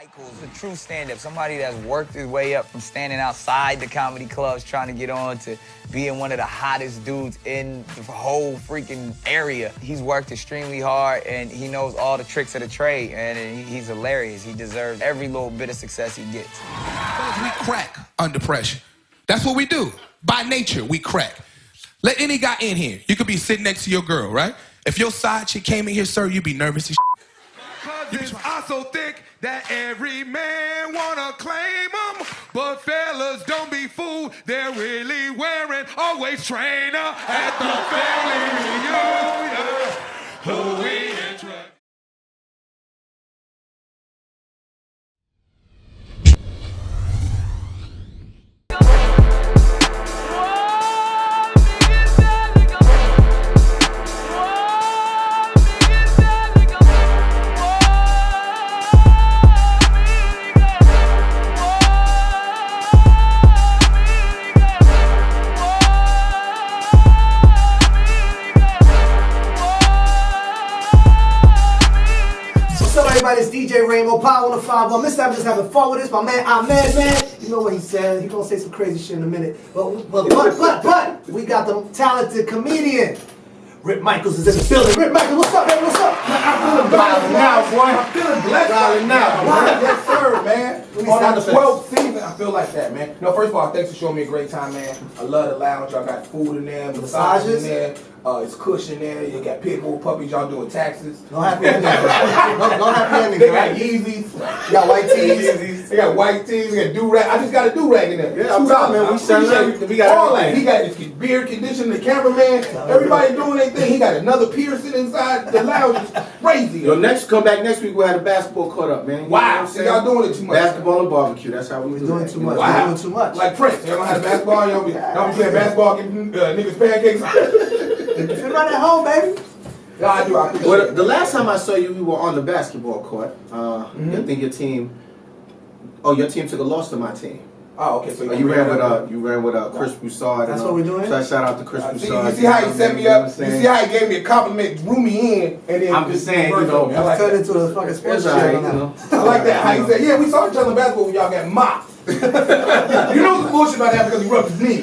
Micheals, a true stand-up, somebody that's worked his way up from standing outside the comedy clubs trying to get on to being one of the hottest dudes in the whole freaking area. He's worked extremely hard and he knows all the tricks of the trade, and he's hilarious. He deserves every little bit of success he gets. Because we crack under pressure. That's what we do. By nature, we crack. Let any guy in here. You could be sitting next to your girl, right? If your side chick came in here, sir, you'd be nervous as Cause it's also thick that every man wanna claim them, but fellas, don't be fooled, they're really wearing a waist trainer at the family reunion. Who we interest. It's DJ Reymo, Power on the 5-1. Mr. I'm just having fun with this. My man, man. You know what he said. He gonna say some crazy shit in a minute. But we got the talented comedian. Micheals is in the building. Micheals, what's up, man? What's up? I'm feeling blessed now, boy. I'm feeling blessed right now. Yes, sir, man. On our 12th season, I feel like that, man. No, first of all, thanks for showing me a great time, man. I love the lounge. Y'all got food in there, massages in there. It's cushion there. You got pit bull puppies. Y'all doing taxes. No happy ending. No happy ending. They got Yeezys. You got white tees. They got white tees. They got do-rag. I just got a do-rag in there. Yeah, I'm telling man. We got all that. He got his beard conditioner, the cameraman. Everybody doing their thing. He got another piercing inside the lounge. It's crazy. Yo, come back next week. We'll have the basketball caught up, man. Wow. So y'all doing it too much. Basketball and barbecue. That's how we're doing too much. Wow. We're doing too much. Like Prince. Y'all don't have basketball. Y'all be playing basketball, giving niggas pancakes. If you're not at home, baby. Yeah, I do. Well, the last time I saw you, we were on the basketball court. I think your team took a loss to my team. Oh, okay. So you ran with Chris Broussard. That's what we're doing. So I shout out to Chris Broussard. You see how he set me up? You see how he gave me a compliment, drew me in, and then I'm just saying, you know, I like turned into a fucking sports show. I like that. How he said, yeah, we saw each other in basketball when y'all got mopped. You know the bullshit about that because he rubbed his knee.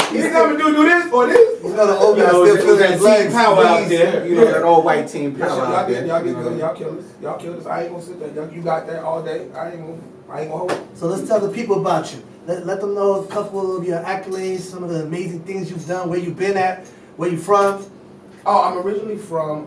He didn't come and do this or this. You know the old guy still feels that team power out there. You know that all white team power out there. Y'all get good. Y'all kill us. Y'all kill us. I ain't gonna sit there. You got that all day. I ain't gonna hold it. So let's tell the people about you. Let them know a couple of your accolades, some of the amazing things you've done, where you've been at, where you from. Oh, I'm originally from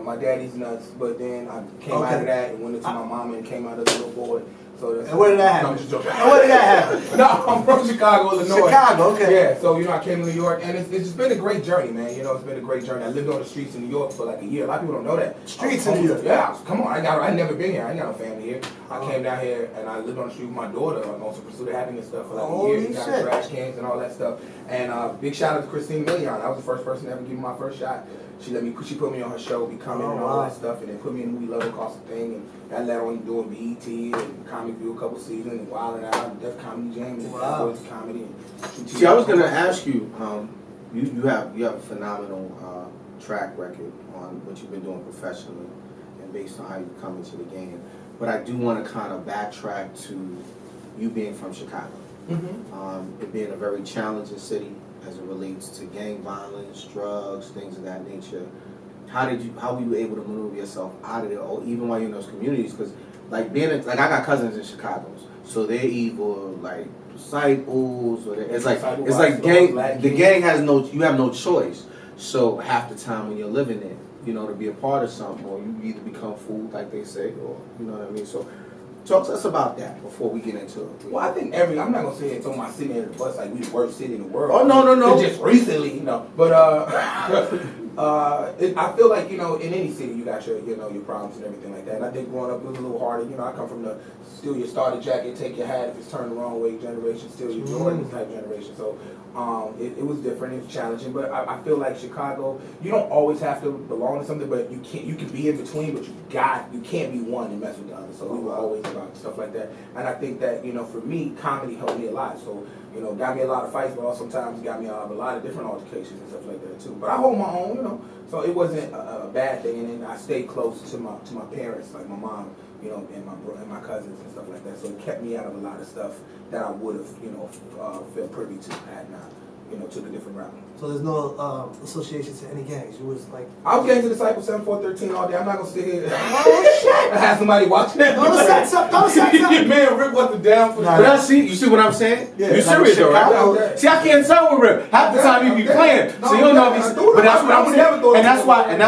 my daddy's nuts, but then I came out of that and went into my mama and came out as a little boy. So and where did that happen? I'm just joking. And where did that happen? No, I'm from Chicago, Illinois. Chicago, okay. Yeah, so I came to New York, and it's just been a great journey, man. You know, it's been a great journey. I lived on the streets in New York for like a year. A lot of people don't know that. Streets in New York? Yeah, come on. I never been here. I ain't got no family here. I came down here and I lived on the street with my daughter. I'm also pursued of happiness stuff for like a year. Got trash cans and all that stuff. And big shout out to Christine Million. I was the first person to ever give me my first shot. She put me on her show, Becoming, and all that stuff, and then put me in the movie Love Will Cost a Thing, and that led on doing BET and Comic View a couple seasons, and Wild 'N Out, and Def Comedy Jam, and Boys Comedy. And see, I was gonna ask you, you have a phenomenal track record on what you've been doing professionally, and based on how you come into the game. But I do want to kind of backtrack to you being from Chicago, it being a very challenging city as it relates to gang violence, drugs, things of that nature. How were you able to maneuver yourself out of there, or even while you're in those communities? Because I got cousins in Chicago, so they're either like disciples, or it's like gang. The gang you have no choice. So half the time when you're living there, to be a part of something, or you either become food, like they say, or you know what I mean. So talk to us about that before we get into it. Well, I think I'm not gonna say it's on my city in the bus like we the worst city in the world. Oh no. Just recently, But I feel like in any city you got your your problems and everything like that. And I think growing up it was a little harder. I come from the steal your starter jacket, take your hat if it's turned the wrong way generation, steal your Jordans type generation. So it was different. It was challenging, but I feel like Chicago, you don't always have to belong to something, but you can be in between, but you can't be one and mess with the other. So we were always about stuff like that, and I think that for me, comedy helped me a lot. So got me a lot of fights, but also sometimes got me a lot of different altercations and stuff like that too. But I hold my own. So it wasn't a bad thing, and then I stayed close to my parents, like my mom, and my cousins and stuff like that. So it kept me out of a lot of stuff that I would have, felt privy to had not, took a different route. So there's no association to any gangs. You was like I was Gangs of Disciples 7413 all day. I'm not gonna sit here. Oh shit! I had somebody watching that. Don't sex up. Man, Rick wasn't down for that. But I see, you see what I'm saying? Yeah, You're like serious though, Chicago. right? See, I can't tell with Rick. Half the time he be playing, so you don't know if he's. But that's what I'm saying, and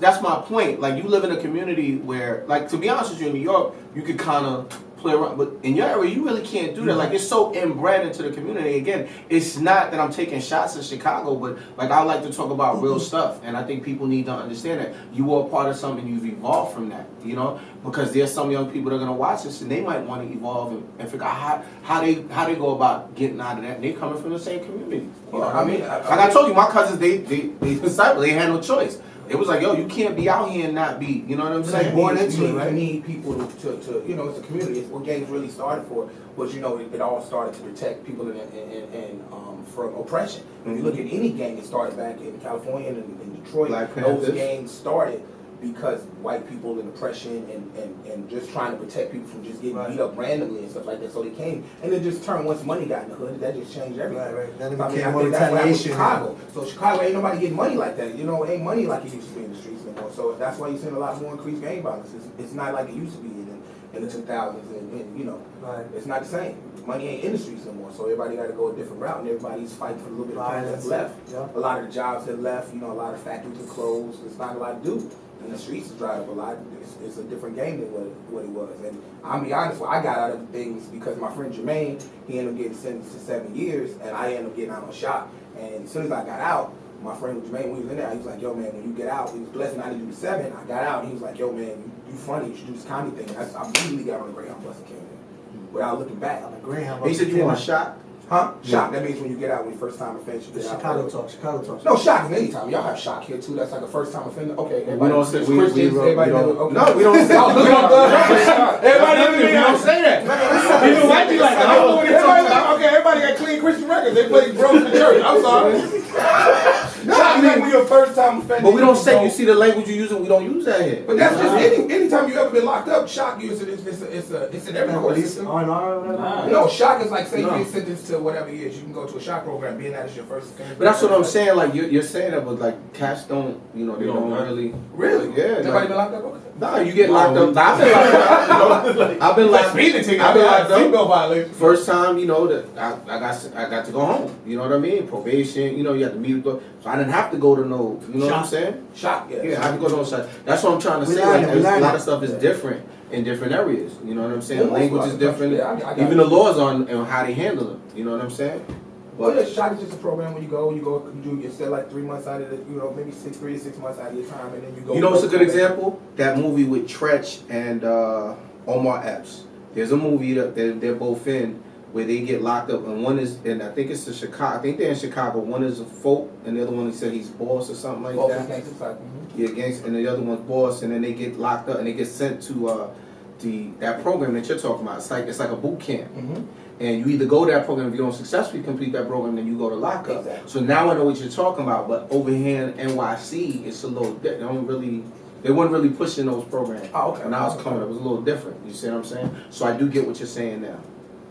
that's my point. Like, you live in a community where, like, to be honest with you, in New York, you could kind of play around, but in your area, you really can't do that. Like, it's so inbred into the community. Again, it's not that I'm taking shots at Chicago, but like, I like to talk about real stuff, and I think people need to understand that you are part of something. You've evolved from that, because there's some young people that are gonna watch this, and they might want to evolve and figure out how they go about getting out of that. And they coming from the same community. You know what I mean? Like I told you, my cousins, they disciple. They had no choice. It was like, yo, you can't be out here and not be, you know what I'm saying? You need people to it's a community. It's what gangs really started for. Was it all started to protect people from oppression. If you look at any gang, it started back in California and in Detroit. Those gangs started because white people and oppression and just trying to protect people from just getting beat up randomly and stuff like that. So they came, and it just turned once money got in the hood, that just changed everything. Right. Then it I became think that's what happened with retaliation. Chicago. So Chicago ain't nobody getting money like that. It ain't money like it used to be in the streets anymore. So that's why you're seeing a lot more increased gang violence. It's not like it used to be in the 2000s, and it's not the same. Money ain't in the streets no more, so everybody got to go a different route, and everybody's fighting for a little bit of time that's left. Yeah. A lot of the jobs that left, a lot of factories are closed. There's not a lot to do. And the streets is dried up a lot. It's a different game than what it was. And I'll be honest, I got out of things because my friend Jermaine, he ended up getting sentenced to 7 years, and I ended up getting out on shot. And as soon as I got out, my friend Jermaine, when he was in there, he was like, yo, man, when you get out, he was blessed not to do the 7. I got out, and he was like, yo, man, you funny, you should do this comedy thing. I immediately got on the Greyhound bus and came in without looking back. On the Greyhound He said you want a shot? Huh? Shock. That means when you get out, when you first time offense, you The get out. Chicago talk. No, shock is anytime. Y'all have shock here too. That's like a first time offender. Okay, We don't say Christians, everybody knows. Okay. No, we don't say. Everybody don't say that. People might be like, I don't know what you're talking about. Okay, everybody got clean Christian records. They play bros in church. I'm sorry. Shock is like when you're a first time offender. But we don't say. You see the language you using? We don't use that here. But that's just anytime you ever been locked up. Shock is it's an every court system. No, shock is like say you get sentenced to whatever years. You can go to a shock program, being that is your first offense. But that's what I'm saying. Like you're saying that, but like cats don't, they don't really. Really? Yeah. Nobody been locked up? Okay. Nah, you get locked up. I've been locked up. I've been locked. Speeding ticket. I've been locked up. Seatbelt violation. First time, that I got to go home. You know what I mean? Probation. You have to meet. So I didn't have to go to no. You know what I'm saying? Shock. Yeah. Yeah, I have to go to no shot. That's what I'm trying to say. Like, a lot of stuff is different in different areas. You know what I'm saying? Yeah, Language is different. I Even the laws on how they handle them. You know what I'm saying? Well, yeah, shock is just a program when you stay like 3 months out of it, maybe 3 to 6 months out of your time, and then you go. You know what's a good example? That movie with Tretch and Omar Epps. There's a movie that they're both in where they get locked up, and one is, and I think it's the Chicago. I think they're in Chicago. One is a folk, and the other one he said he's boss or something like that. Yeah, gangster, and the other one's boss, and then they get locked up and they get sent to that program that you're talking about. It's like a boot camp. Mm-hmm. And you either go to that program, if you don't successfully complete that program, then you go to lockup. Exactly. So now I know what you're talking about, but over here in NYC, it's a little different. They weren't really pushing those programs. Oh, okay. When I was coming up, it was a little different. You see what I'm saying? So I do get what you're saying now.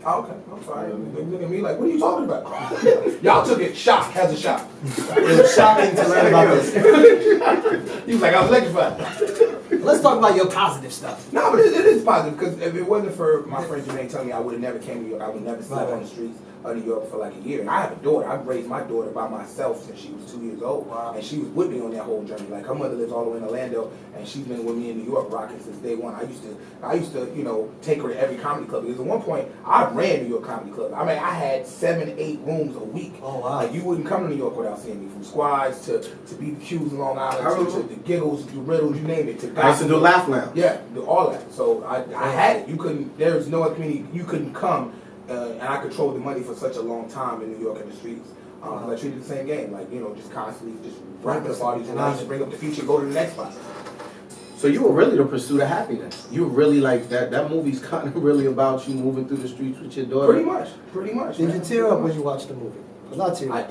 Oh, okay. I'm sorry. They look at me like, what are you talking about? Y'all took it. Shock has a shock. It was shocking to learn about this. He was like, I was electrified. Let's talk about your positive stuff. No, but it is positive because if it wasn't for my friend Jermaine telling me I would have never came to New York, I would never slept on the streets of New York for like a year. And I have a daughter. I've raised my daughter by myself since she was 2 years old. Wow. And she was with me on that whole journey. Like her mother lives all the way in Orlando, and she's been with me in New York rocking since day one. I used to take her to every comedy club because at one point I ran New York comedy club. I mean, I had 7, 8 rooms a week. Oh wow! Like you wouldn't come to New York without seeing me, from Squads to BBQs in Long Island to the Giggles, the Riddles, you name it. I used to do Laugh Lounge. Yeah, do all that. So I had it. You couldn't. There was no other community. You couldn't come, and I controlled the money for such a long time in New York in the streets. I treated the same game, like just constantly just bring up parties and I just bring up the future, go to the next spot. So you were really the pursuit of happiness. You were really like that. That movie's kind of really about you moving through the streets with your daughter. Pretty much. Did you tear up when you watched the movie? I teared up. I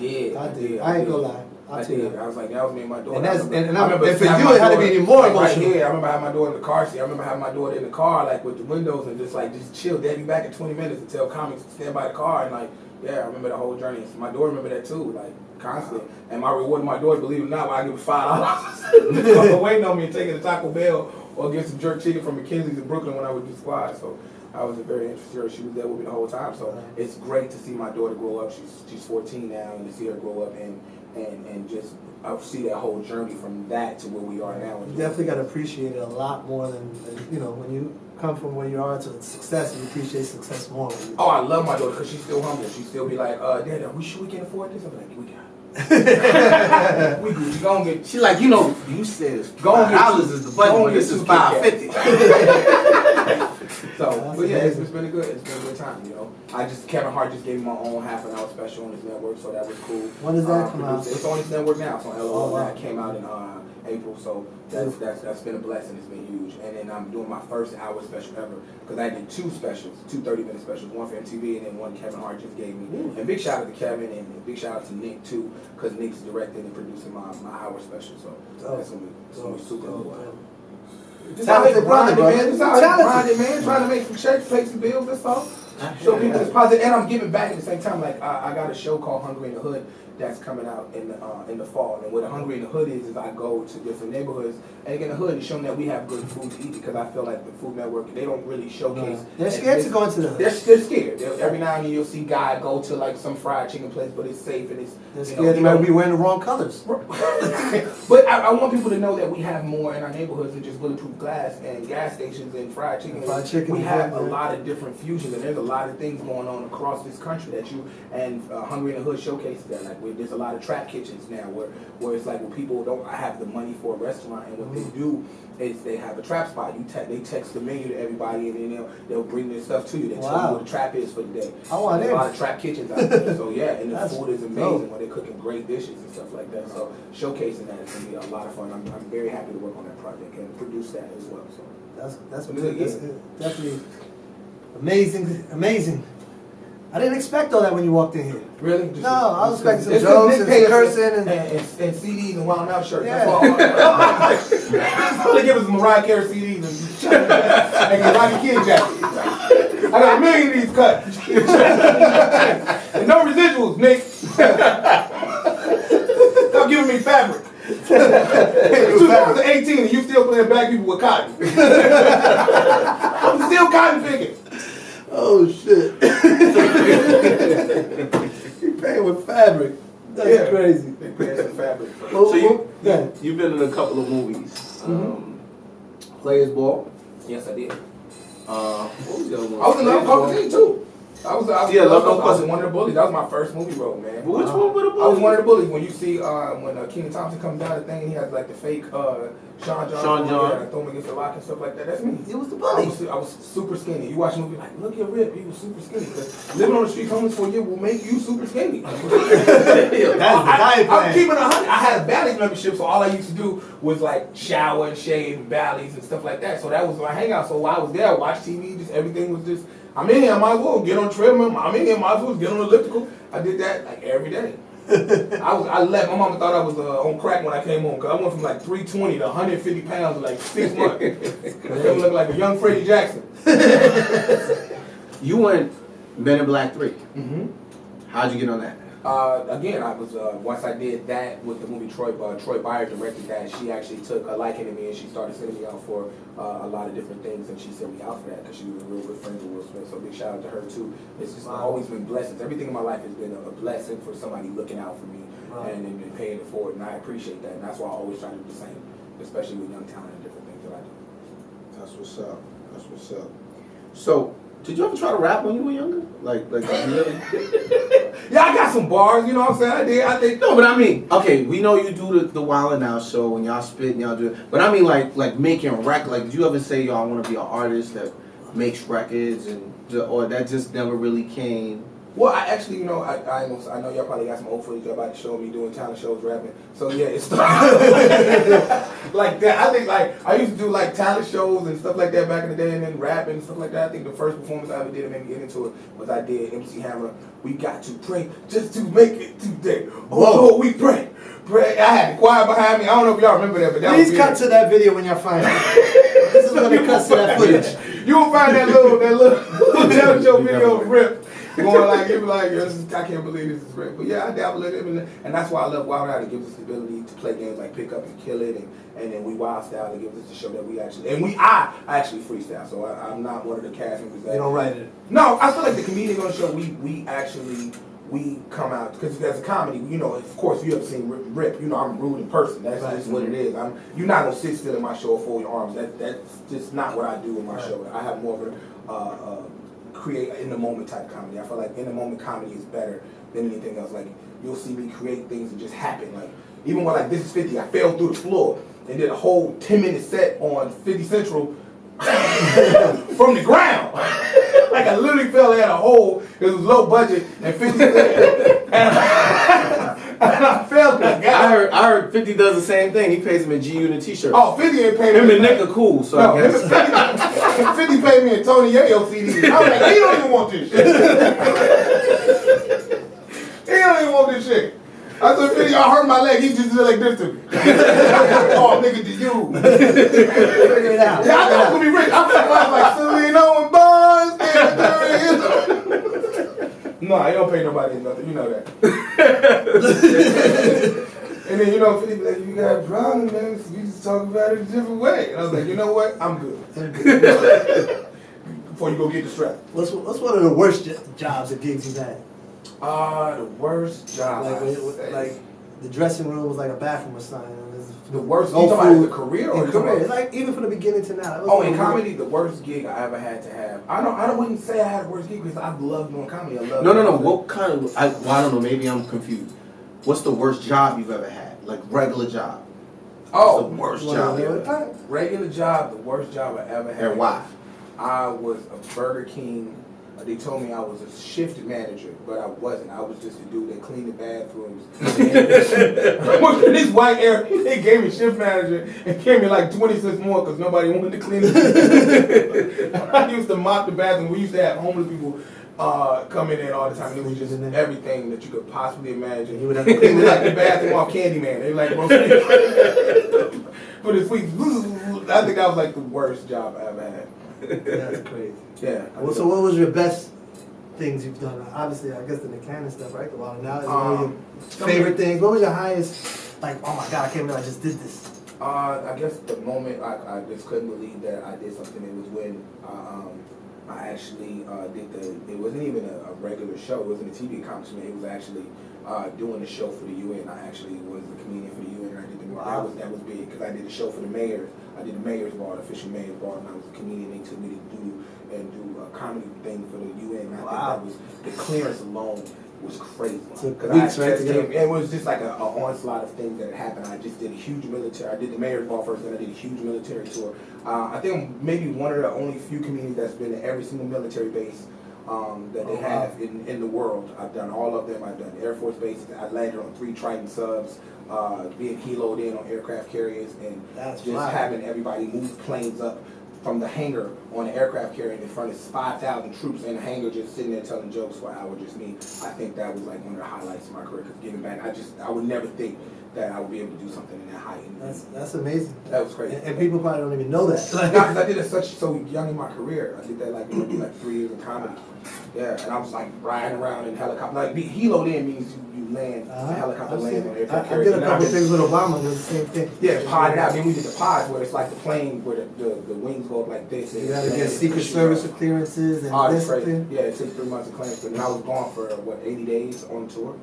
did. I ain't gonna lie. I did. I was like, that was me and my daughter. And that's and for you, it had to be even more emotional. Yeah, I remember having my daughter in the car seat. I remember having my daughter in the car, like with the windows, and just chill. Dad, be back in 20 minutes and tell comics to stand by the car. And like, yeah, I remember the whole journey. So my daughter remember that too, like constantly. And my reward to my daughter, believe it or not, I give her $5 waiting on me and taking to Taco Bell or get some jerk chicken from Micheals in Brooklyn when I would do squad. So I was very interested. She was there with me the whole time. So it's great to see my daughter grow up. She's 14 now, and to see her grow up and just see that whole journey from that to where we are now. You definitely got to appreciate it a lot more than when you come from where you are to success. You appreciate success more. Oh, I love my daughter because she's still humble. She still be like, Dad, are we sure we can afford this? I'm like, we got it. We good. You gonna get. She like, you said $5 is the budget, but this is $5.50. So, but yeah, it's been a good time, Kevin Hart just gave me my own half-an-hour special on his network, so that was cool. When does that come out? It's on his network now. It's on LOL now. It came out in April, so that's been a blessing. It's been huge. And then I'm doing my first hour special ever because I did two specials, 2 30-minute specials, one for MTV and then one Kevin Hart just gave me. And big shout out to Kevin and big shout out to Nick too, because Nick's directing and producing my hour special. So that's gonna be super cool. Talented brother, man. Talented man. Trying to make some checks, pay some bills. That's all. Show people it's positive, and I'm giving back at the same time. Like I got a show called Hungry in the Hood that's coming out in the fall. And what a Hungry in the Hood is I go to different neighborhoods and in the hood and show them that we have good food to eat because I feel like the Food Network they don't really showcase. They're scared to go into the hood. They're scared. Every now and then you'll see guy go to like some fried chicken place, but it's safe and it's. They're scared they might be wearing the wrong colors. But I want people to know that we have more in our neighborhoods than just bulletproof glass and gas stations and fried chicken. We have a lot of different fusions and there's a lot of things going on across this country that Hungry in the Hood showcases that. Like there's a lot of trap kitchens now where it's like when people don't have the money for a restaurant and what they do is they have a trap spot. They text the menu to everybody and then they'll bring their stuff to you. They tell you what the trap is for the day. I want a lot of trap kitchens out there. So yeah, and the food is amazing when they're cooking great dishes and stuff like that. So showcasing that is gonna be a lot of fun. I'm very happy to work on that project and produce that as well. So that's definitely amazing. I didn't expect all that when you walked in here. Really? No, I was expecting some jokes and cursing and CDs and Wild Out shirts. Yeah. That's all they give us Mariah Carey CDs and Rocky Kid jackets. I got a million of these cut. And no residuals, Nick. Stop giving me fabric. 2018 and you still playing black people with cotton. I'm still cotton picking. Oh shit! You paying with fabric? That's crazy. They paying with fabric. So you've been in a couple of movies. Players Ball. Yes, I did. What was the other one? I was in Love Company too. I was Love one of the bullies. That was my first movie role, man. Which one were the bullies? I was one of the bullies. When you see when Kenan Thompson comes down the thing, and he has like the fake Sean John. And throw him against the rock and stuff like that. That's me. He was the bully. I was super skinny. You watch the movie like, look at Rip. He was super skinny. Because living on the street homeless for a year will make you super skinny. That's the diet plan. I'm keeping 100. I had a Bally's membership, so all I used to do was like shower and shave and Bally's and stuff like that. So that was my hangout. So while I was there, I watched TV. Just everything was just. I'm in here, I might as well get on the treadmill. I'm in here, I might as well get on the elliptical. I did that like every day. I left. My mama thought I was on crack when I came home because I went from like 320 to 150 pounds in like 6 months. I looked like a young Freddie Jackson. You went Men in Black 3. Mm-hmm. How'd you get on that? Again, I was once I did that with the movie Troy Byer directed that. She actually took a liking to me and she started sending me out for a lot of different things, and she sent me out for that because she was a real good friend with Will Smith. So big shout out to her too. It's just always been blessings. Everything in my life has been a blessing for somebody looking out for me and paying it forward, and I appreciate that. And that's why I always try to do the same, especially with young talent and different things that I do. That's what's up. That's what's up. So. Did you ever try to rap when you were younger? Like really? Yeah, I got some bars, you know what I'm saying? I think. No, but I mean, okay, we know you do the Wild 'N Out show and y'all spit and y'all do it. But I mean, like making records. Like, did you ever say y'all want to be an artist that makes records or that just never really came Well, I actually, you know, I know y'all probably got some old footage about to show me doing talent shows rapping. So yeah, it's like that. I think like I used to do like talent shows and stuff like that back in the day, and then rapping and stuff like that. I think the first performance I ever did and made me get into it was I did MC Hammer. We got to pray just to make it today. Oh, we pray. Pray. I had the choir behind me. I don't know if y'all remember that, but that Please cut to that video when y'all find it. This is when it cuts to that footage. You will find that little talent show video of Rip. Going like, you be like, I can't believe this is Rip. But yeah, I dabble in it, and that's why I love Wild Out. It gives us the ability to play games like Pick Up and Kill It, and then we Wild Style. It gives us the show that we actually, and I actually freestyle, so I'm not one of the cast members that. You don't write it? No, I feel like the comedian on the show, we come out, because as a comedy, you know, of course, you have seen Rip, you know, I'm rude in person. That's just what it is. You're not going to sit still in my show or fold your arms. That's just not what I do in my show. I have more of a create in the moment type comedy. I feel like in the moment comedy is better than anything else. Like, you'll see me create things that just happen. Like, even when like This Is 50, I fell through the floor and did a whole 10-minute set on 50 Central from the ground. Like I literally fell in a hole. It was low budget and 50 and I fell. I heard 50 does the same thing. He pays him in G-Unit t-shirts. Oh, 50 ain't paying him and Nick are cool, so no, I guess. 50 paid me in Tony Yayo CD. I was like, he don't even want this shit. He don't even want this shit. I said, 50, I hurt my leg. He just did like this to me. Oh, nigga, to you. Figure it out. Yeah, I thought I was gonna be rich. I was like, Selena and Bonds. No, I don't pay nobody nothing. You know that. And then, you know, 50 like, you got a problem, man. So we just talk about it a different way. And I was like, you know what? I'm good. Before you go get distracted. What's one of the worst jobs or gigs you've had? The worst job. Like the dressing room was like a bathroom or something. The worst. No you talking food. about the career In or career, like even from the beginning to now. Oh, in comedy, the worst gig I ever had to have. I wouldn't say I had the worst gig because I love doing comedy. I love. No. What kind of? I don't know. Maybe I'm confused. What's the worst job you've ever had? Like regular job. Oh, the worst job. Regular job. The worst job I ever had. And why? I was a Burger King. They told me I was a shift manager, but I wasn't. I was just a dude that cleaned the bathrooms. This white area, they gave me shift manager and gave me like 20 cents more because nobody wanted to clean it. I used to mop the bathroom. We used to have homeless people coming in all the time. It was just everything that you could possibly imagine. It was like the bathroom off Candyman. They like for the sweet. I think that was like the worst job I ever had. That's crazy. Yeah. Well, so what was your best things you've done? Obviously, I guess the mechanic stuff, right? The Wild Now is one of your favorite things. What was your highest, like, oh my God, I can't believe I just did this? I guess the moment I just couldn't believe that I did something, it was when I actually did it wasn't even a regular show, it wasn't a TV accomplishment, it was actually doing a show for the UN. I actually was the comedian for the UN, and I did that was big, because I did a show for the mayor. I did the mayor's bar, the official mayor's bar, and I was a comedian. They took me to do a comedy thing for the UN. And I think that was, the clearance alone was crazy. Because it was just like an onslaught of things that had happened. I just did a huge military. I did the mayor's bar first, then I did a huge military tour. I think I'm maybe one of the only few comedians that's been to every single military base that they have in the world. I've done all of them. I've done Air Force bases. I landed on 3 Triton subs, being heloed in on aircraft carriers, and having everybody move planes up from the hangar on the aircraft carrier in front of 5,000 troops in the hangar just sitting there telling jokes for an hour, just me. I think that was like one of the highlights of my career, because giving back, I would never think that I would be able to do something in that height. That's amazing. That was crazy. And people probably don't even know that. No, because I did it so young in my career. I did that like 3 years in comedy. Yeah, and I was like riding around in helicopter. Like heloed in means you land, the helicopter lands on aircraft carrier. I did a couple things with Obama. It was the same thing. Yeah, podded out. Then we did the pods where it's like the plane where the wings go up like this. You got to get Secret Service clearances and this thing. Yeah, it took 3 months of clearance, and I was gone for 80 days on tour.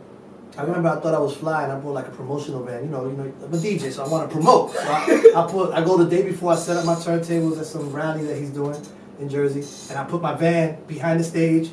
I remember I thought I was flying. I bought like a promotional van. You know, I'm a DJ, so I want to promote. So I go the day before, I set up my turntables at some rally that he's doing in Jersey, and I put my van behind the stage.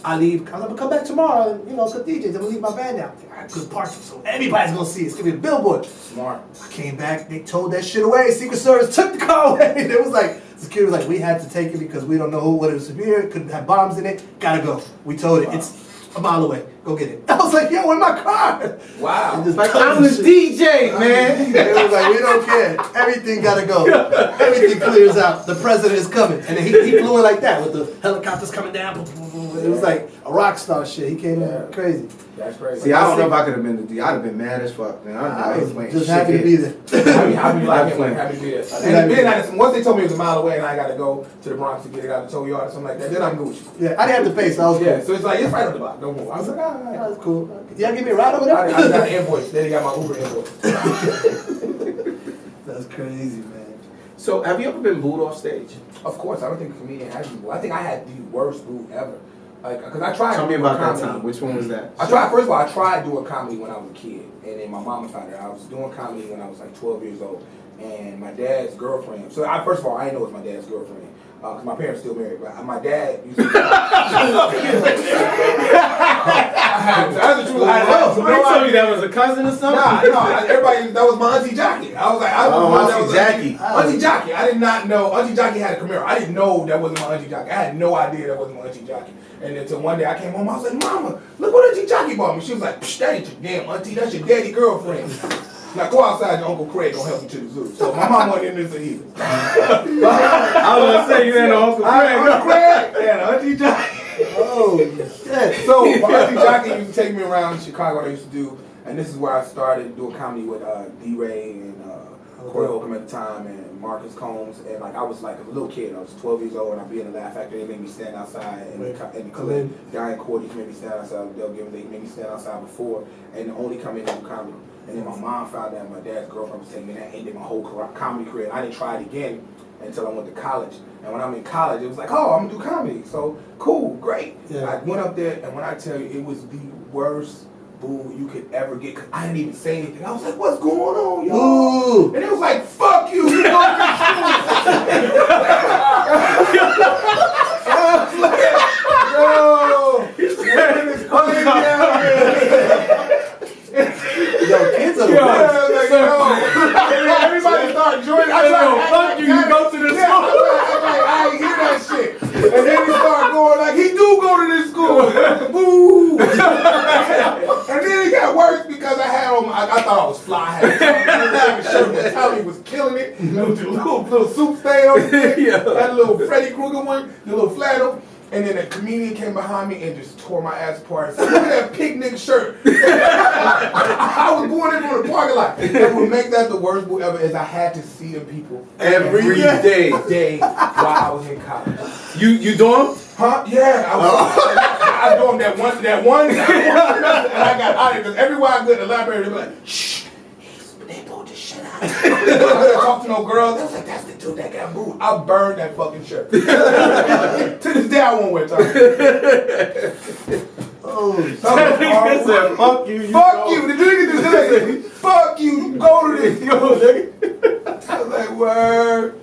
I leave. I'm gonna come back tomorrow, and cause DJs, I'm gonna leave my van down. I got good parking, so everybody's gonna see it. It's gonna be a billboard. Smart. I came back. They towed that shit away. Secret Service took the car away. And it was like security was like, we had to take it because we don't know what it was severe. It could have bombs in it. Gotta go. We towed it. It's a mile away. Go get it. I was like, yo, in my car. Wow. Like, I'm the DJ, man. It was like, we don't care. Everything gotta go. Everything clears out. The president is coming. And then he flew in like that with the helicopters coming down. It was like a rock star shit. He came in crazy. That's crazy. See, I don't know if I could have been the DJ. I'd have been mad as fuck, man. I was playing just shit happy to be there. I'd be like, happy to be there. And once they told me it was a mile away and I got to go to the Bronx to get it out of the tow yard or something like that, then I'm Gucci. Yeah, I didn't have to pay, so I was cool. Yeah, so it's like, it's right up the block. Don't move. I was like, all right. That's cool. Y'all give me a ride over there? I got an invoice. Then he got my Uber invoice. That's crazy, man. So, have you ever been booed off stage? Of course, I don't think a comedian has been. I think I had the worst boo ever. Like, cause I tried. Tell me doing about comedy. that time. Which one was that? I tried. First of all, I tried doing comedy when I was a kid, and then my mama found out I was doing comedy when I was like 12 years old, and my dad's girlfriend. So first of all, I didn't know it was my dad's girlfriend. Cause my parents still married, but my dad used to. That's the truth. Somebody told you that was a cousin or something? Nah, everybody, that was my Auntie Jackie. I was like, Auntie Jackie. Auntie Jackie. I did not know. Auntie Jackie had a Camaro. I didn't know that wasn't my Auntie Jackie. I had no idea that wasn't my Auntie Jackie. And until one day I came home, I was like, Mama, look what Auntie Jackie bought me. She was like, Psh, that ain't your damn auntie, that's your daddy girlfriend. Now go outside, your Uncle Craig gonna help you to the zoo. So my mom wasn't in this either. I was gonna say you had no Uncle Craig. Uncle Craig and Auntie Jackie. Oh, shit. So my Auntie Jackie used to take me around Chicago. I used to do, and this is where I started doing comedy with D-Ray and Corey Holcomb at the time and Marcus Combs. And like I was like a little kid. I was 12 years old and I'd be in the Laugh Factory. They made me stand outside and the clip. Diane Cordy made me stand outside. They made me stand outside before and only come in and do comedy. And then my mom found out my dad's girlfriend was taking me, and that ended my whole comedy career. And I didn't try it again until I went to college. And when I'm in college, it was like, oh, I'm gonna do comedy. So cool, great. Yeah. I went up there, and when I tell you, it was the worst boo you could ever get. Cause I didn't even say anything. I was like, what's going on, y'all? Ooh. And it was like, fuck you. You know Yo, kids are the worst. Everybody started joining. I tried, fuck you, you go to this school. I ain't hear that shit. And then he started going like, he do go to this school. Boo. And then it got worse because I had on I thought I was fly. I had a shirt that Tommy was killing it. Little soup stain on it. That little Freddy Krueger one, the little flannel. And then a comedian came behind me and just tore my ass apart and said, look at that picnic shirt. I was going into the parking lot. And what make that the worst boo ever is I had to see them people every day while I was in college. You doing? Huh? Yeah. I was doing that one. And I got out of it because everywhere I go to the library, they be like, shh. They pulled this shit out. I didn't talk to no girls. I was like, that's the dude that got booed. I burned that fucking shirt. To this day, I won't wear it. Oh, That nigga said, fuck you. Fuck you. The nigga just said, fuck you. Go to this. Go, nigga. I was like, word.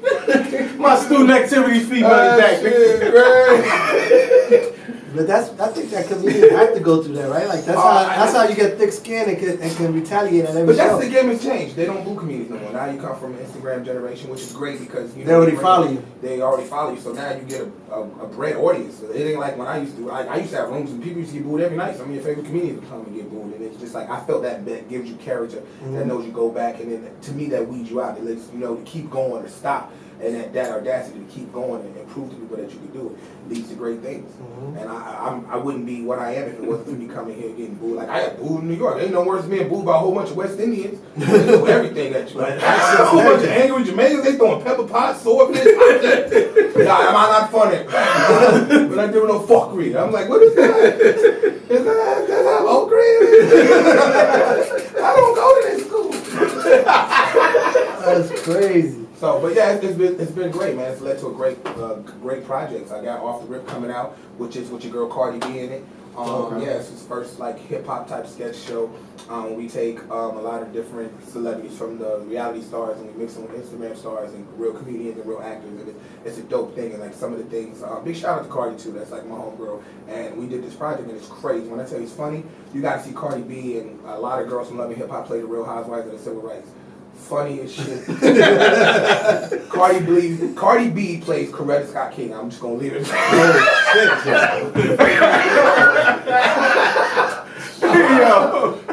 My student activities fee money back. Shit, right. but I think that comedians have to go through that, right? Like that's how you get thick skin and can retaliate at every But that's show. the game has changed. They don't boo comedians no more. Now you come from an Instagram generation, which is great because They already follow you. They already follow you, so now you get a bred audience. It ain't like when I used to. I used to have rooms and people used to get booed every night. Some of your favorite comedians would come and get booed, and it's just like I felt that gives you character, that knows you go back, and then to me that weeds you out. It lets you know to keep going or stop. And that audacity to keep going and prove to people that you can do it leads to great things. And I wouldn't be what I am if it wasn't for me coming here getting booed. Like I got booed in New York. Ain't no worse than being booed by a whole bunch of West Indians. They do everything at you. Like, a whole bunch of angry Jamaicans. They throwing pepper pots, swordfish. I'm not funny, but I do no fuckery. I'm like, what is that? Is that Oak Ridge? I don't go to this school. That's crazy. So, but yeah, it's been great, man. It's led to a great projects. I got Off the Rip coming out, which is with your girl Cardi B in it. Yeah, it's his first like hip hop type sketch show. We take a lot of different celebrities from the reality stars and we mix them with Instagram stars and real comedians and real actors, and it's a dope thing. And like some of the things, big shout out to Cardi too. That's like my homegirl, and we did this project and it's crazy. When I tell you it's funny, you got to see Cardi B and a lot of girls from Love and Hip Hop play the Real Housewives of the Civil Rights. Funny as shit. Cardi B plays Coretta Scott King. I'm just gonna leave it.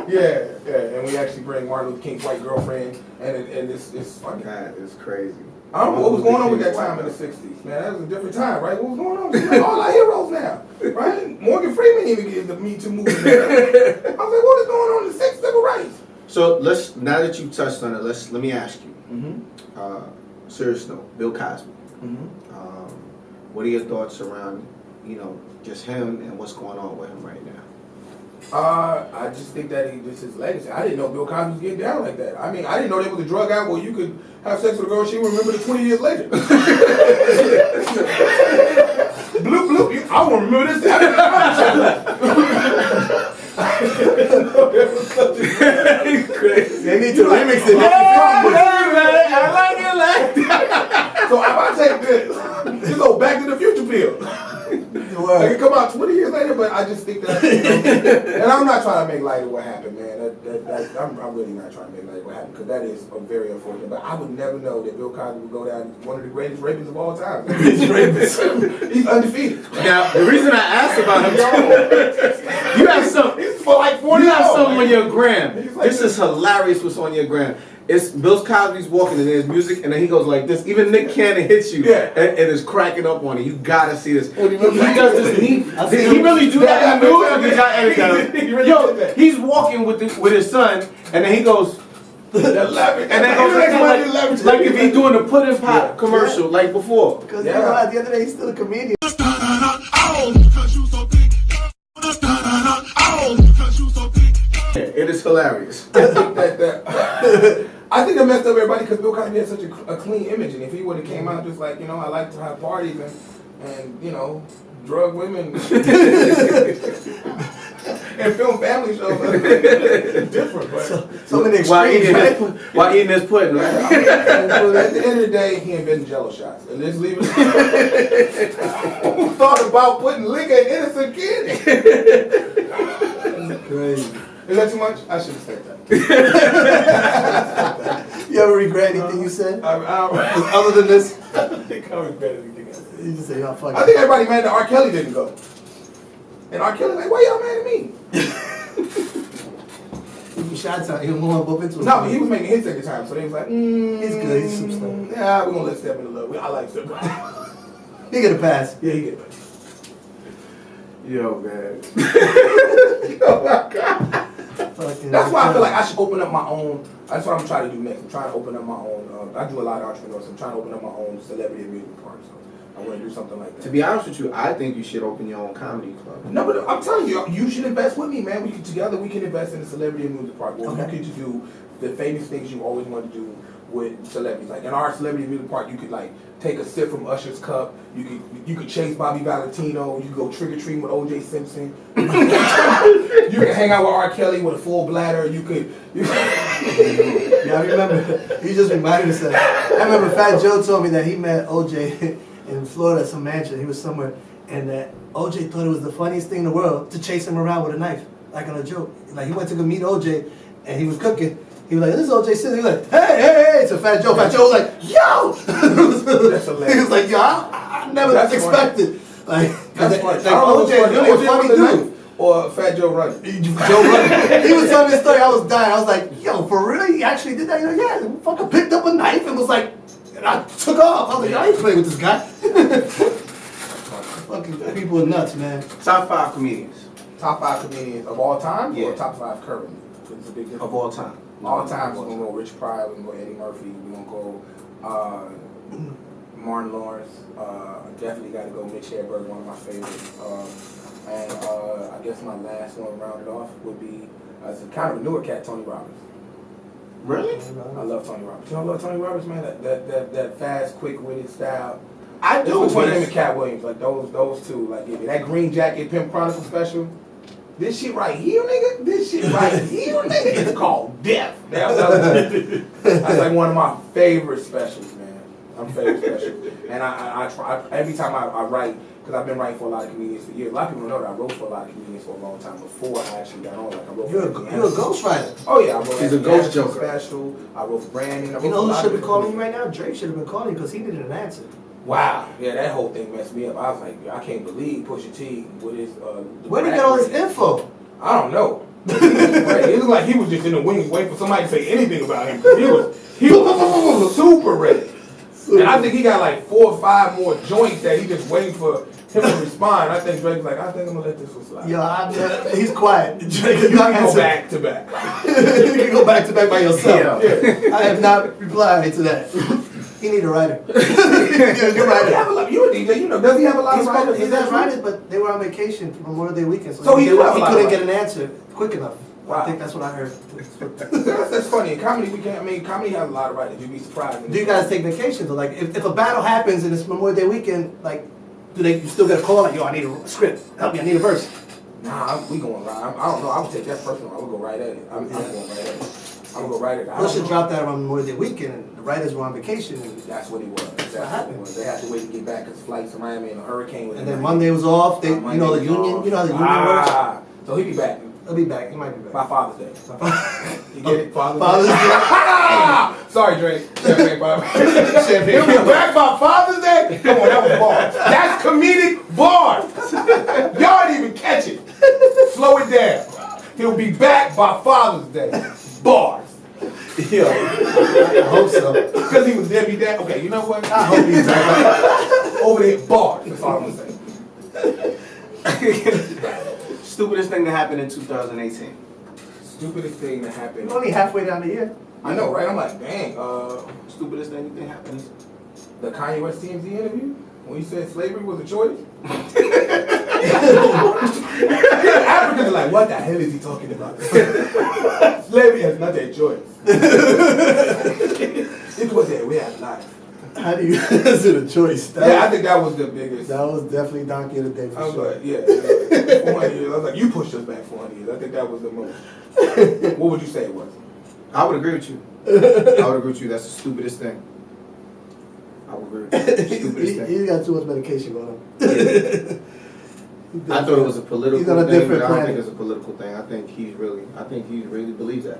Yeah, and we actually bring Martin Luther King's white girlfriend, and it's funny. That is crazy. I don't know what was going on with that time in the 60s, man. That was a different time, right? What was going on? Like all our heroes now, right? Morgan Freeman even gave the Me Too movement. I was like, what is going on in the 60s? Civil rights. So now that you touched on it, let me ask you. Serious note, Bill Cosby. What are your thoughts around, just him and what's going on with him right now? I just think that this is legacy. I didn't know Bill Cosby was getting down like that. I mean, I didn't know there was a drug out where you could have sex with a girl and she would remember it 20 years later. Bloop, bloop. I will remember this. Crazy. They need to remix it. I like it like So if I take this go Back to the Future pill. Like it come out 20 years later, but I just think that, and I'm not trying to make light of what happened, man. I'm really not trying to make light of what happened, because that is very unfortunate. But I would never know that Bill Cosby would go down as one of the greatest rapists of all time. He's undefeated. Now, the reason I asked about him, you have some. He's for like 40 You have years old, something on your gram. Like This is hilarious. What's on your gram? It's Bill Cosby's walking and there's music and then he goes like this. Even Nick Cannon hits you and is cracking up on it. You gotta see this. He does this. Did he really do that in the news? Or did y'all edit that? Yo, he's walking with his son and then he goes. And then goes like if he's doing a pudding pop commercial like before. Because at the end of the day, he's still a comedian. It is hilarious. I think that messed up everybody because Bill Cosby had such a clean image, and if he would have came out just like, I like to have parties and drug women and film family shows, different. But so many extremes, while eating this pudding, right? At the end of the day, he invented Jello shots, and let's leave it. Who thought about putting liquor in innocent kids? crazy. Is that too much? I should have said that. You ever regret anything you said? Other than this? I think I regret anything I said. You just say, fuck I think everybody mad that R. Kelly didn't go. And R. Kelly like, why y'all mad at me? He shots out, he don't want to bump into him. No, but he was making hits at the time, so they was like, he's good, he's a superstar. Yeah, we're going to let Step in the love. I like Step. He get a pass. Yeah, he get a pass. Yo, man. Oh my God. That's why I feel like I should open up my own. That's what I'm trying to do next. I'm trying to open up my own. I do a lot of entrepreneurs. I'm trying to open up my own celebrity amusement park. So I want to do something like that. To be honest with you, I think you should open your own comedy club. No, but I'm telling you, you should invest with me, man. We can invest in the celebrity amusement park. Well, you could just do the famous things you always want to do with celebrities. Like in our celebrity amusement park, you could like take a sip from Usher's cup. You could chase Bobby Valentino. You could go trick or treating with O.J. Simpson. You could hang out with R. Kelly with a full bladder. Yeah, I remember. You just reminded us of that. I remember Fat Joe told me that he met O.J. in Florida at some mansion. He was somewhere, and that O.J. thought it was the funniest thing in the world to chase him around with a knife, like on a joke. Like he went to go meet O.J. and he was cooking. He was like, "This is O.J. Simpson." He was like, "Hey!" to Fat Joe. Fat Joe was like, "Yo!" That's hilarious. He was like, "Yo, I never expected." Like, that's funny. Like O.J. is really a funny dude. Or Fat Joe running. Joe running. He was telling me a story. I was dying. I was like, "Yo, for real? He actually did that?" He's like, "Yeah." He fucking picked up a knife and was like, and I took off. I was like, "I ain't playing with this guy." Fucking people are nuts, man. Top 5 comedians. Top 5 comedians of all time? Yeah. Or top 5 currently? It's a big difference. Of all time. All time, we're going to go Rich Pryor, we're going to go Eddie Murphy, we're going to go Martin Lawrence, definitely got to go Mitch Hedberg, one of my favorites. And I guess my last one rounded off would be, as a kind of a newer cat, Tony Robbins. Really? I love Tony Robbins. You don't love Tony Robbins, man? That fast, quick-witted style. I do. It's between him and Cat Williams, like those two. Like that Green Jacket Pimp Chronicle special. This shit right here, nigga. This shit right here, nigga. It's called Death. That's like one of my favorite specials, man. I'm very special. And I try, every time I write, because I've been writing for a lot of comedians for years. A lot of people don't know that I wrote for a lot of comedians for a long time before I actually got on. Like I wrote You're for a ghostwriter. Oh yeah, I wrote He's a ghost joker. special. I wrote for Brandon. You know who should be calling you right now? Drake should have been calling you because he needed an answer. Wow. Yeah, that whole thing messed me up. I was like, I can't believe Pusha T with his. Where did he get all this info? I don't know. It looked like he was just in the wings waiting for somebody to say anything about him. He was super ready. And I think he got like 4 or 5 more joints that he just waiting for him to respond. I think Drake's like, I think I'm gonna let this one slide. Yo, he's quiet. Drake, You can go back to back. You can go back to back by yourself. Yeah. I have not replied to that. He need a writer. You're right. You're a DJ, you know. Does he have a lot of writers? He has writers, but they were on vacation from Memorial Day weekend, So he couldn't get an answer quick enough. Wow. I think that's what I heard. That's funny. In comedy, comedy has a lot of writers. You'd be surprised. Do you guys take vacations? Or like, if a battle happens and it's Memorial Day weekend, like, you still get a call like, yo, I need a script. Help me, I need a verse. Nah, we going right. I don't know. I would take that personal. I would go right at it. I'm going right at it. I'm gonna go right at it. Bush dropped that around Memorial Day weekend, and the writers were on vacation. And that's what it was. That's what happened. They had to wait to get back because flights to Miami and a hurricane was. And then Monday was off. They, you know, the union. You know how the union works. So he'll be back. He'll be back. He might be back By Father's Day. You get it? Father's Day. Sorry, Drake. Champagne Bob. He'll be back by Father's Day. Come on, that was bars. That's comedic bars. Y'all didn't even catch it. Slow it down. He'll be back by Father's Day. Bars. Yeah, I hope so. Because he was Debbie Dad. Okay, you know what? I hope he's back. Over there, bars. That's all I'm gonna say. Stupidest thing that happened in 2018. Stupidest thing that happened. We're only halfway down the year. I know, right? I'm like, dang. Stupidest thing that happened. The Kanye West TMZ interview when he said slavery was a choice. Africans are like, what the hell is he talking about? Slavery is not a choice. It was a way of life. How do you? Is it a choice? I think that was the biggest. That was definitely Donkey of the Day for I was sure. like, 400 years. I was like, you pushed us back 400 years. I think that was the most. What would you say it was? I would agree with you. I would agree with you. That's the stupidest thing. I would agree with you. Stupidest thing. He's got too much medication going on. I thought it was a political He's on a thing, different but I don't planet. think it's a political thing. I think he really believes that.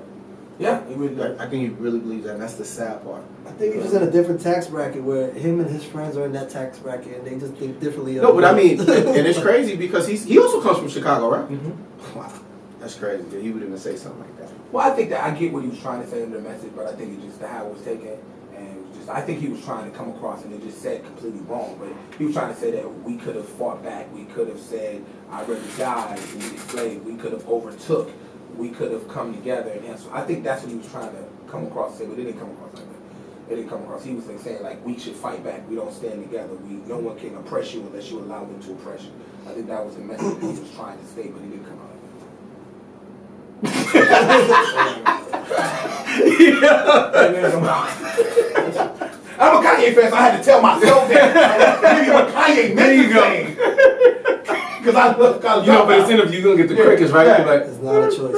Yeah, he really does. I think he really believes that, and that's the sad part. I think he's just in a different tax bracket where him and his friends are in that tax bracket and they just think differently. No, but I mean, and it's crazy because he also comes from Chicago, right? Mm-hmm. Wow, that's crazy that he would even say something like that. Well, I think that I get what he was trying to say in the message, but I think it's just how it was taken. I think he was trying to come across and it just said completely wrong, but he was trying to say that we could have fought back, we could have said, I'd rather die than be enslaved, we could have overtook, we could have come together, and so I think that's what he was trying to come across and say, but it didn't come across like that. It didn't come across. He was like saying like we should fight back, we don't stand together, no one can oppress you unless you allow them to oppress you. I think that was the message that he was trying to state, but it didn't come out like that. I'm a Kanye fan, so I had to tell myself that. Maybe what Kanye meant to say. Because I love Kanye. You know, but this interview, you're going to get the crickets, right? Yeah. Like, It's not a choice.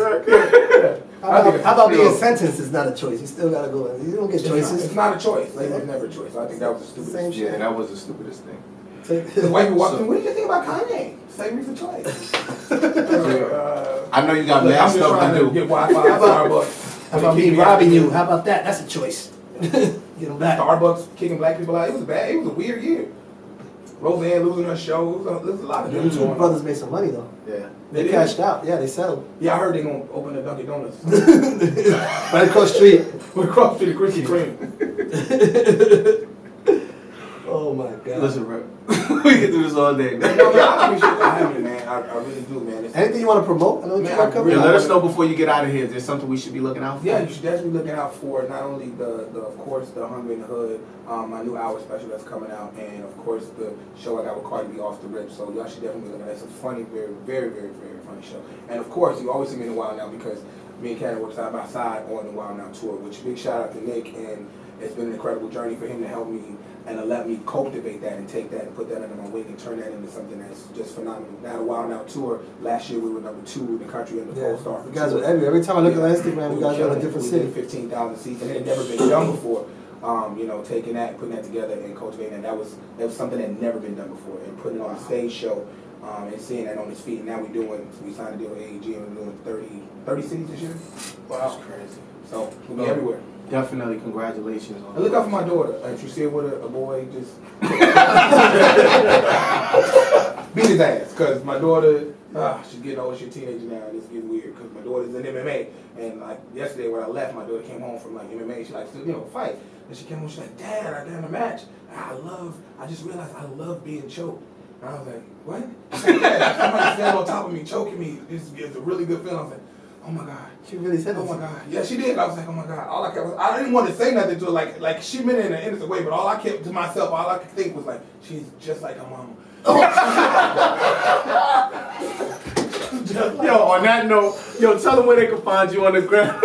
How about being sentenced is not a choice? You still gotta go. You don't get choices. It's not a choice. Like, it's never a choice. I think that was the stupidest. Same shit. yeah, that was the stupidest thing. The white people walked in. What do you think about Kanye? Slavery's a choice. I know you got Look, mad I'm just stuff trying to to do. get Wi-Fi at Starbucks. How about me robbing you? How about that? That's a choice. Get them back. Starbucks kicking black people out. It was bad. It was a weird year. Roseanne losing her show. There's a lot of The things two going on. brothers made some money though. Yeah. They They cashed out. Yeah, they settled. Yeah, I heard they're going to open a Dunkin' Donuts. Right across the street. We're across to the Krispy Kreme. Oh my god. Listen, bro. We can do this all day, man. No, man, I appreciate you having me, man. I really do, man. Anything you want to promote? I know what you Man, got coming. Yeah, really- let us know before you get out of here. Is there something we should be looking out for? Yeah, you should definitely be looking out for not only the of course the Hungry in the Hood, my new hour special that's coming out, and of course the show I got with Cardi B Off the Rip. So y'all should definitely be looking at it. It's a funny, very, very, very, very funny show. And of course you always see me in the Wild Now because me and Cannon work side by side on the Wild Now tour. Which big shout out to Nick, and it's been an incredible journey for him to help me and to let me cultivate that and take that and put that under my wing and turn that into something that's just phenomenal. Now the Wild Now tour, last year we were number 2 in the country in the Yeah, Poll-Star. you guys are every time I look at Instagram, you guys are in a different we city. did 15,000 seats, and it had never been done before. you know, taking that, putting that together, and cultivating that. That was something that had never been done before, and putting it on a stage show, and seeing that on his feet. And now we signed a deal with AEG, and we're doing 30 cities this year. Wow, that's crazy. So we'll be everywhere. Definitely, congratulations. And look out for my daughter. If you see her with a boy, just beat his ass. Because my daughter, she's getting old, she's a teenager now, and it's getting weird. Because my daughter's in MMA. And like yesterday when I left, my daughter came home from like MMA. She like, you know, fight. And she came home, she's like, Dad, I done a match. I just realized I love being choked. And I was like, what? Yeah, somebody standing on top of me, choking me. It's a really good feeling. I was like, oh my God. She really said that. Oh my God. Yeah, she did. I was like, oh my God. I didn't want to say nothing to her, like she meant it in an innocent way, but all I kept to myself, all I could think was like, she's just like her mama. Yo, on that note, tell them where they can find you on the gram.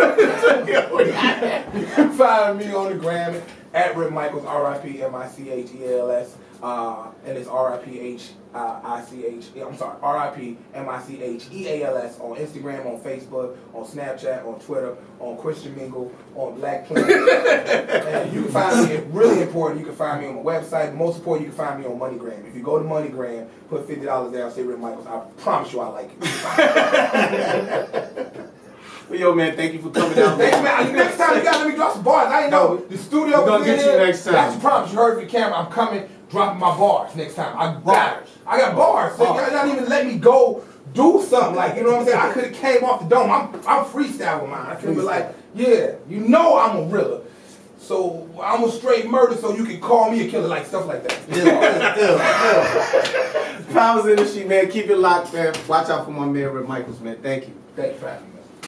You can find me on the gram at Rip Micheals, R-I-P-M-I-C-H-E-A-L-S. And it's R-I-P-M-I-C-H-E-A-L-S on Instagram, on Facebook, on Snapchat, on Twitter, on Christian Mingle, on Black Planet. And you can find me, really important, you can find me on my website. Most important, you can find me on MoneyGram. If you go to MoneyGram, put $50 there, say Rip Micheals, I promise you I like it. Well, yo, man, thank you for coming down. Thanks, man. Next time you gotta let me drop some bars. I ain't know. The studio we're gonna get you next time. That's a promise. You heard from the camera. I'm coming, dropping my bars next time. I got bars. So y'all not even let me go do something. Like, you know what I'm saying? I could have came off the dome. I'm freestyle with mine. I could be like, yeah, you know I'm a realer. So I'm a straight murder, so you can call me a killer, like stuff like that. Powers Industry, man. Keep it locked, man. Watch out for my man, Rip Micheals, man. Thank you. Thanks for having me.